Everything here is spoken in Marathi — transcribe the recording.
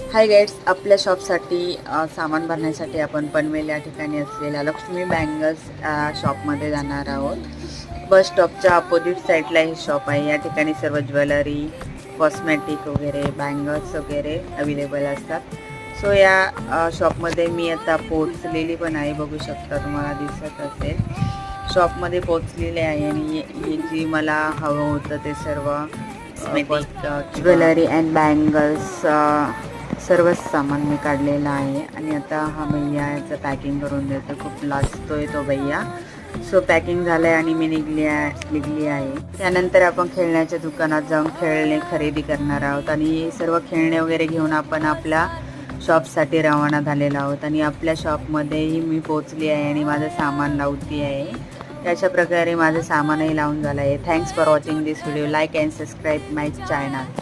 हाय गाईड्स, आपल्या शॉपसाठी सामान भरण्यासाठी आपण पनवेल या ठिकाणी असलेल्या लक्ष्मी बँगल्स शॉपमध्ये जाणार आहोत। बस स्टॉपच्या अपोजिट साईडला ही शॉप आहे। या ठिकाणी सर्व ज्वेलरी, कॉस्मेटिक वगैरे, बँगल्स वगैरे अवेलेबल असतात। सो या शॉपमध्ये मी आता पोहोचलेली पण आहे, बघू शकता, तुम्हाला दिसत असेल। शॉपमध्ये पोहोचलेले आहे आणि हे जी मला हवं होतं ते सर्व ज्वेलरी अँड बँगल्स सर्वच सामान मी काढलेलं आहे। आणि आता हा भैया याचं पॅकिंग करून देतो, खूप लाजतोय तो भैया। सो पॅकिंग झालं आहे आणि मी निघली आहे। त्यानंतर आपण खेळण्याच्या दुकानात जाऊन खेळणे खरेदी करणार आहोत आणि सर्व खेळणे वगैरे घेऊन आपण आपल्या शॉपसाठी रवाना झालेलो आहोत। आणि आपल्या शॉपमध्येही मी पोहोचली आहे आणि माझं सामान लावती आहे। अशा प्रकारे माझं सामानही लावून झालं आहे। Thanks for watching this video. Like and subscribe my channel.